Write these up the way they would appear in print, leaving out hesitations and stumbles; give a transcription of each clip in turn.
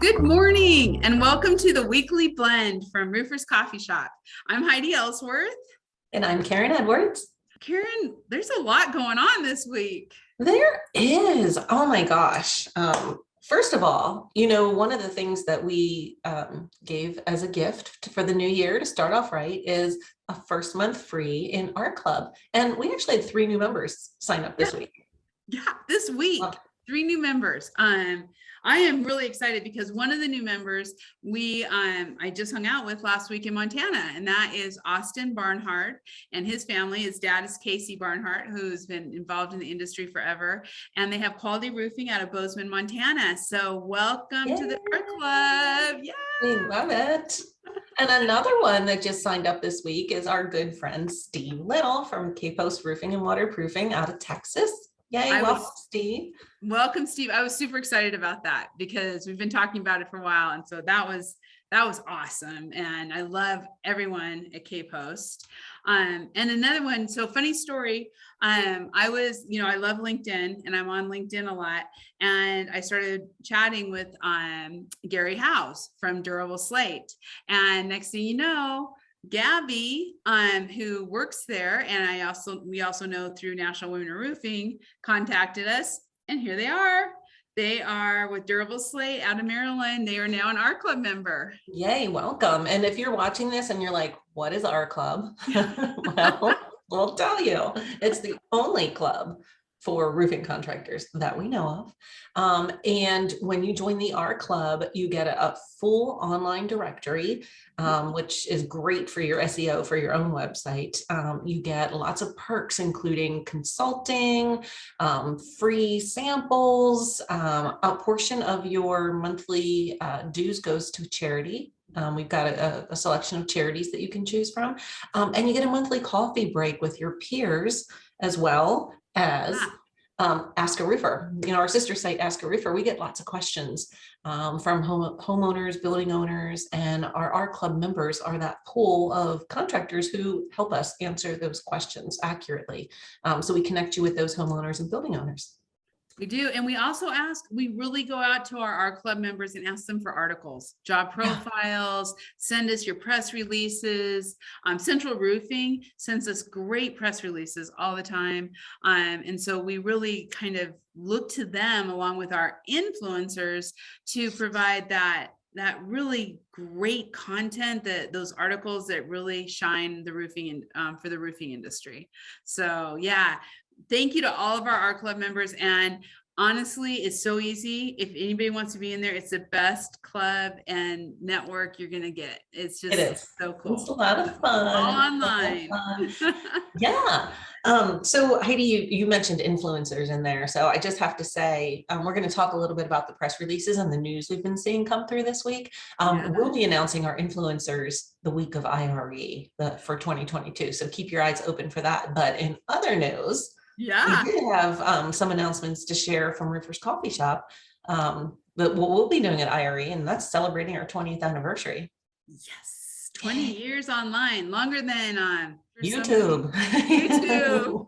Good morning and welcome to the weekly blend from Roofers Coffee Shop. I'm Heidi Ellsworth. And I'm Karen Edwards. Karen, there's a lot going on this week. There is. Oh my gosh. First of all, one of the things that we gave as a gift for the new year to start off right is a first month free in our club. And we actually had 3 new members sign up this week. Yeah, this week, 3 new members. I am really excited because one of the new members I just hung out with last week in Montana, and that is Austin Barnhart and his family. His dad is Casey Barnhart, who's been involved in the industry forever, and they have Quality Roofing out of Bozeman, Montana. So welcome to the Art Club. Yeah, we love it. And another one that just signed up this week is our good friend Steve Little from K-Post Roofing and Waterproofing out of Texas. Yay, welcome, Steve. Welcome, Steve. I was super excited about that because we've been talking about it for a while. And so that was awesome. And I love everyone at K-Post. And another one, so funny story. I love LinkedIn and I'm on LinkedIn a lot. And I started chatting with Gary House from Durable Slate. And next thing you know, Gabby, who works there, and we also know through National Women in Roofing, contacted us, and here they are. They are with Durable Slate out of Maryland. They are now an Art Club member. Yay, welcome. And if you're watching this and you're like, what is Art Club? Well, we'll tell you. It's the only club for roofing contractors that we know of. And when you join the Art Club, you get a full online directory, which is great for your SEO for your own website. You get lots of perks, including consulting, free samples, a portion of your monthly dues goes to charity. We've got a selection of charities that you can choose from. And you get a monthly coffee break with your peers, as well as Ask a Roofer. Our sister site, Ask a Roofer, we get lots of questions from homeowners, building owners, and our club members are that pool of contractors who help us answer those questions accurately. So we connect you with those homeowners and building owners. We do. And we also we really go out to our club members and ask them for articles, job profiles, send us your press releases. Central Roofing sends us great press releases all the time. And so we really kind of look to them along with our influencers to provide that really great content, those articles that really shine the roofing and for the roofing industry. So yeah. Thank you to all of our Art Club members. And honestly, it's so easy. If anybody wants to be in there, it's the best club and network you're going to get. It is so cool. It's a lot of fun. All online. Yeah. So Heidi, you mentioned influencers in there. So I just have to say, we're going to talk a little bit about the press releases and the news we've been seeing come through this week. We'll be announcing our influencers the week of IRE for 2022. So keep your eyes open for that. But in other news, we do have some announcements to share from Roofers Coffee Shop that we'll be doing at IRE, and that's celebrating our 20th anniversary. Yes, 20 years online, longer than YouTube. YouTube.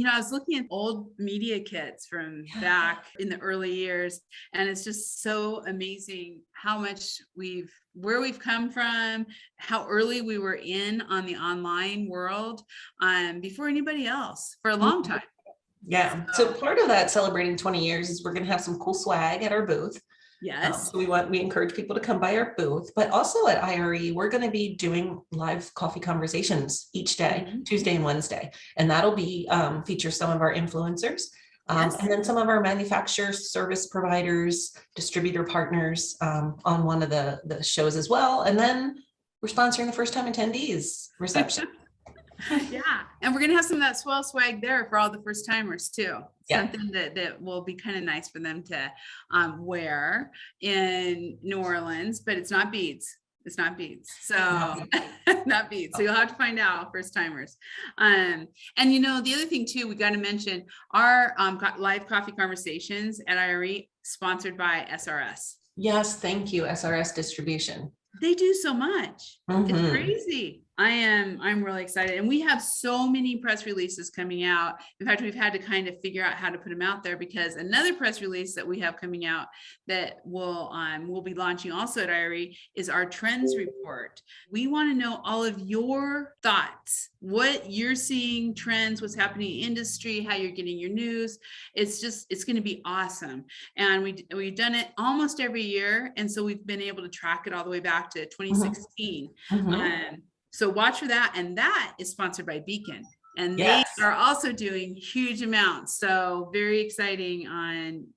I was looking at old media kits from back in the early years, and it's just so amazing how much where we've come from, how early we were in on the online world before anybody else for a long time. Yeah. So part of that celebrating 20 years is we're going to have some cool swag at our booth. Yes. So we encourage people to come by our booth, but also at IRE, we're going to be doing live coffee conversations each day, Tuesday and Wednesday. And that'll be feature some of our influencers. And then some of our manufacturers, service providers, distributor partners on one of the shows as well. And then we're sponsoring the first time attendees reception. Yeah. And we're going to have some of that swell swag there for all the first timers too. Yeah. Something that will be kind of nice for them to wear in New Orleans, but it's not beads. It's not beads. So not beads. So you'll have to find out, first timers. And the other thing too, we got to mention our live coffee conversations at IRE sponsored by SRS. Yes. Thank you. SRS Distribution. They do so much. It's crazy. I'm really excited. And we have so many press releases coming out. In fact, we've had to kind of figure out how to put them out there, because another press release that we have coming out that we'll be launching also at IRE is our trends report. We want to know all of your thoughts, what you're seeing, trends, what's happening in industry, how you're getting your news. It's going to be awesome. And we've done it almost every year. And so we've been able to track it all the way back to 2016. So watch for that. And that is sponsored by Beacon. And they are also doing huge amounts. So very exciting on,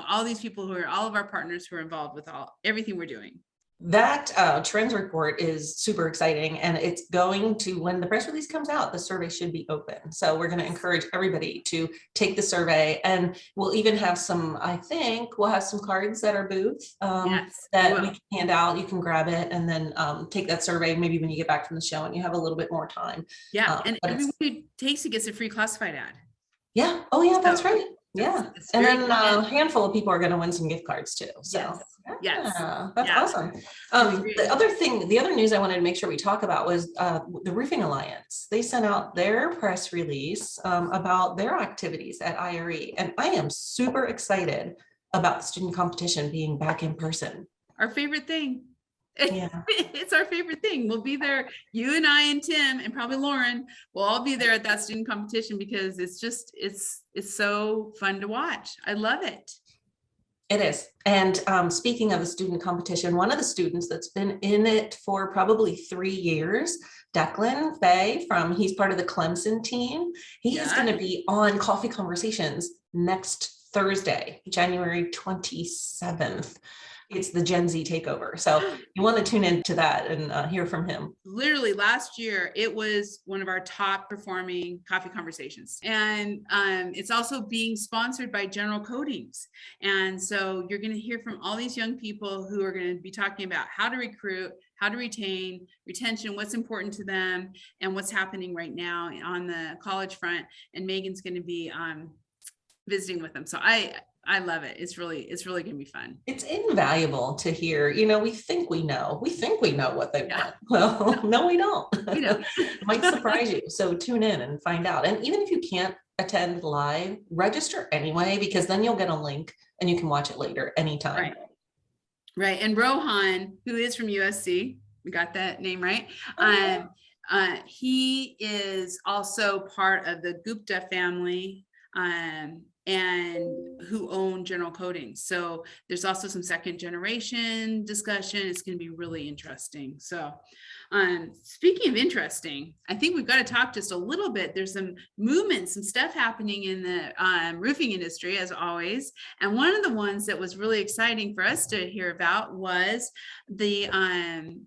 all these people who are all of our partners who are involved with everything we're doing. That trends report is super exciting, and it's going to, when the press release comes out, the survey should be open. So we're going to encourage everybody to take the survey, and we'll even have I think we'll have some cards at our booth that we can hand out. You can grab it and then take that survey maybe when you get back from the show and you have a little bit more time. Yeah, and everyone who takes it gets a free classified ad. Yeah. Oh yeah, that's right. Yeah. And then a handful of people are going to win some gift cards too. So that's awesome. The other news I wanted to make sure we talk about was the Roofing Alliance. They sent out their press release about their activities at IRE. And I am super excited about the student competition being back in person. Our favorite thing. It's our favorite thing. We'll be there. You and I and Tim and probably Lauren will all be there at that student competition, because it's so fun to watch. I love it. It is. And speaking of a student competition, one of the students that's been in it for probably 3 years, Declan Fay, he's part of the Clemson team. He is going to be on Coffee Conversations next Thursday, January 27th. It's the Gen Z Takeover. So you want to tune into that and hear from him. Literally last year, it was one of our top performing Coffee Conversations. And it's also being sponsored by General Coatings. And so you're going to hear from all these young people who are going to be talking about how to recruit, how to retain, retention, what's important to them, and what's happening right now on the college front. And Megan's going to be visiting with them. So I love it. It's really going to be fun. It's invaluable to hear, we think we know what they want. Well, no, we don't. It might surprise you. So tune in and find out. And even if you can't attend live, register anyway, because then you'll get a link and you can watch it later anytime. Right. And Rohan, who is from USC, we got that name right. He is also part of the Gupta family. And who own General Coatings. So there's also some second generation discussion. It's going to be really interesting. So speaking of interesting, I think we've got to talk just a little bit. There's some movement, some stuff happening in the roofing industry, as always. And one of the ones that was really exciting for us to hear about was the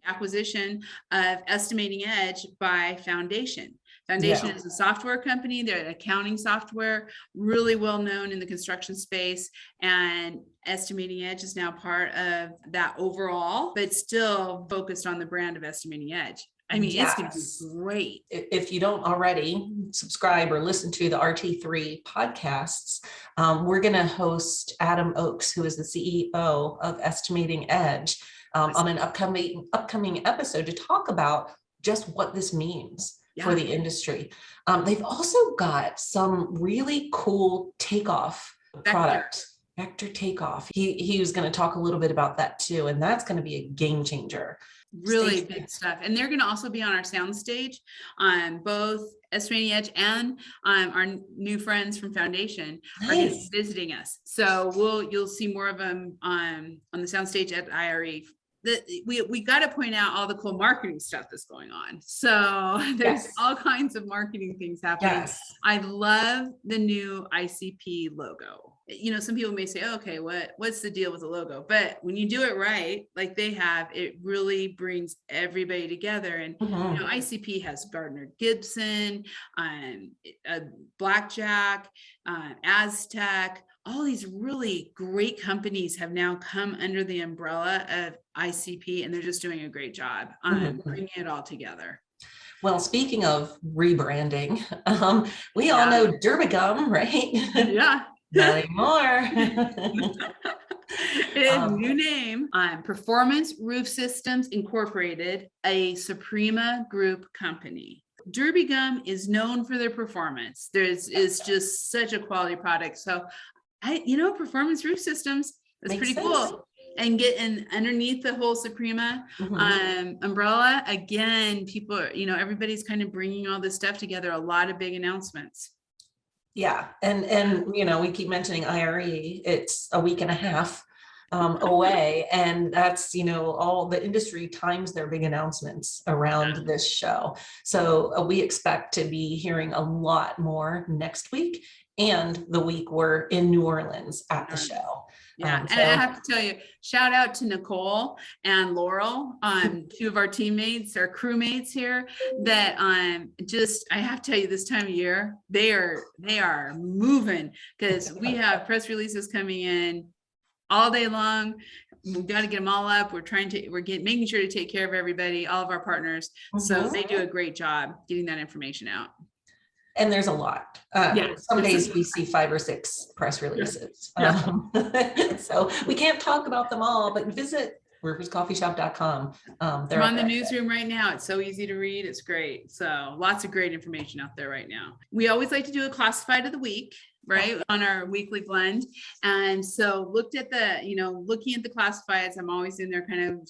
acquisition of Estimating Edge by Foundation. Foundation is a software company. They're an accounting software, really well known in the construction space, and Estimating Edge is now part of that overall, but still focused on the brand of Estimating Edge. I mean, it's going to be great. If you don't already subscribe or listen to the RT3 podcasts, we're going to host Adam Oakes, who is the CEO of Estimating Edge, on an upcoming episode to talk about just what this means for the industry. They've also got some really cool takeoff products. Vector takeoff. He was going to talk a little bit about that too, and that's going to be a game changer. Really big stuff. And they're going to also be on our soundstage on both Estimating Edge and our new friends from Foundation are going to be visiting us. So you'll see more of them on the soundstage at IRE. We got to point out all the cool marketing stuff that's going on. So there's all kinds of marketing things happening. I love the new ICP logo. Some people may say, okay, what's the deal with the logo? But when you do it right, like they have, it really brings everybody together. And ICP has Gardner Gibson, Blackjack, Aztec. All these really great companies have now come under the umbrella of ICP, and they're just doing a great job on bringing it all together. Well, speaking of rebranding, we all know Durba Gum, right? Yeah. Not anymore. New name, Performance Roof Systems Incorporated, a Suprema Group company. Derby Gum is known for their performance. Is just such a quality product. So Performance Roof Systems is Makes pretty sense. cool. And getting underneath the whole Suprema umbrella, again, people are, everybody's kind of bringing all this stuff together, a lot of big announcements. Yeah. And we keep mentioning IRE, it's a week and a half away. And that's, all the industry times their big announcements around this show. So we expect to be hearing a lot more next week and the week we're in New Orleans at the show. Yeah, and I have to tell you, shout out to Nicole and Laurel, two of our teammates, our crewmates here, that I have to tell you, this time of year, they are moving, because we have press releases coming in all day long. We've got to get them all up. We're making sure to take care of everybody, all of our partners. So they do a great job getting that information out. And there's a lot. Some days we see 5 or 6 press releases. So we can't talk about them all, but visit RoofersCoffeeShop.com. They're on the newsroom right now. It's so easy to read. It's great. So lots of great information out there right now. We always like to do a classified of the week, right, on our weekly blend. And so looking at the classifieds, I'm always in there kind of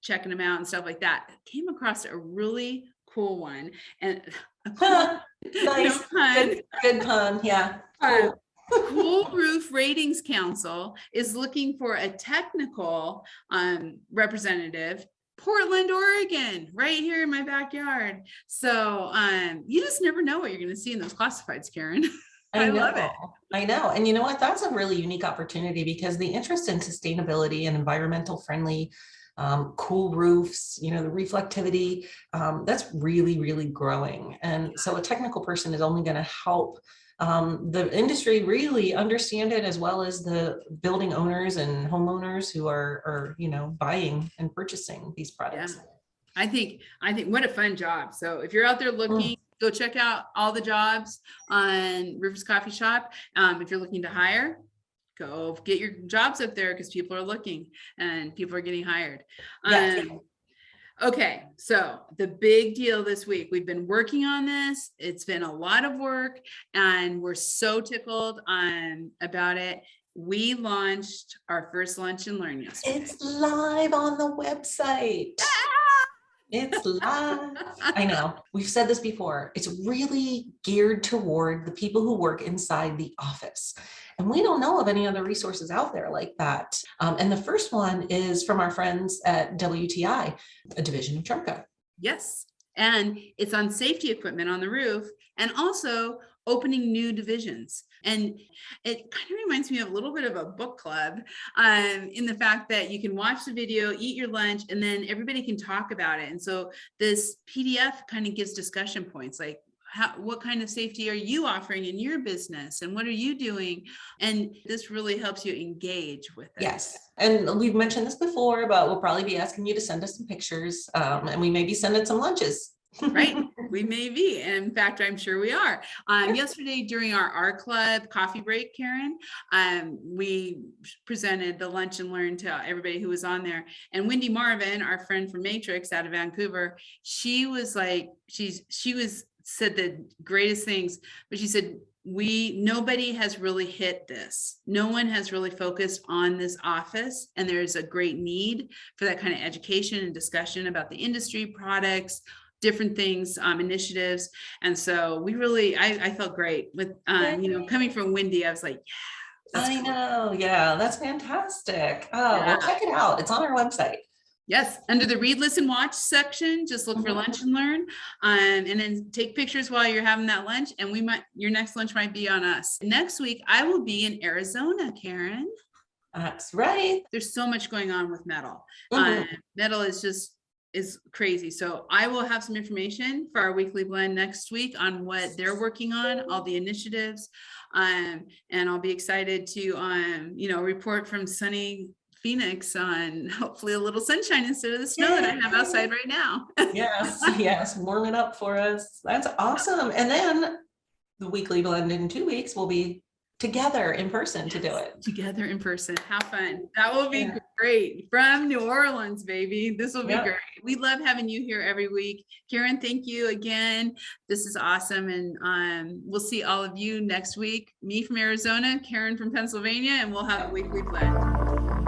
checking them out and stuff like that. Came across a really cool one, and nice. Good pun. Yeah. Cool Roof Ratings Council is looking for a technical representative, Portland, Oregon, right here in my backyard. So you just never know what you're going to see in those classifieds, Karen. I love it. I know. And you know what? That's a really unique opportunity, because the interest in sustainability and environmental friendly cool roofs, the reflectivity, that's really, really growing. And so a technical person is only going to help the industry really understand it, as well as the building owners and homeowners who are buying and purchasing these products. Yeah. I think what a fun job. So if you're out there looking, go check out all the jobs on Roofers Coffee Shop. If you're looking to hire, go get your jobs up there, because people are looking and people are getting hired. Okay, so the big deal this week, we've been working on this. It's been a lot of work, and we're so tickled about it. We launched our first lunch and learn yesterday. It's live on the website. It's live. I know. We've said this before. It's really geared toward the people who work inside the office. And we don't know of any other resources out there like that. And the first one is from our friends at WTI, a division of Charco. Yes. And it's on safety equipment on the roof, and also opening new divisions. And it kind of reminds me of a little bit of a book club, in the fact that you can watch the video, eat your lunch, and then everybody can talk about it. And so this PDF kind of gives discussion points, like, what kind of safety are you offering in your business, and what are you doing? And this really helps you engage with it. Yes. And we've mentioned this before, but we'll probably be asking you to send us some pictures, and we may be sending some lunches. Right. We may be. And in fact, I'm sure we are. Yesterday during our club coffee break, Karen, we presented the lunch and learn to everybody who was on there. And Wendy Marvin, our friend from Matrix out of Vancouver, she was like, said the greatest things, but she said, nobody has really hit this. No one has really focused on this office. And there's a great need for that kind of education and discussion about the industry, products, different things, initiatives. And so I felt great with, coming from Wendy. I was like, yeah. I know. Yeah, that's fantastic. Oh, well, check it out. It's on our website. Yes, under the read, listen, watch section, just look for lunch and learn, and then take pictures while you're having that lunch. And your next lunch might be on us. Next week, I will be in Arizona, Karen. That's right. There's so much going on with metal. Metal is crazy. So I will have some information for our weekly blend next week on what they're working on, all the initiatives, and I'll be excited to report from sunny Phoenix on hopefully a little sunshine instead of the snow that I have outside right now. Yes, warm it up for us. That's awesome. And then the weekly blend in 2 weeks will be together in person to do it. Together in person. How fun. That will be Yeah. great. From New Orleans, baby. This will be Yep. great. We love having you here every week. Karen, thank you again. This is awesome. And we'll see all of you next week. Me from Arizona, Karen from Pennsylvania, and we'll have a weekly blend.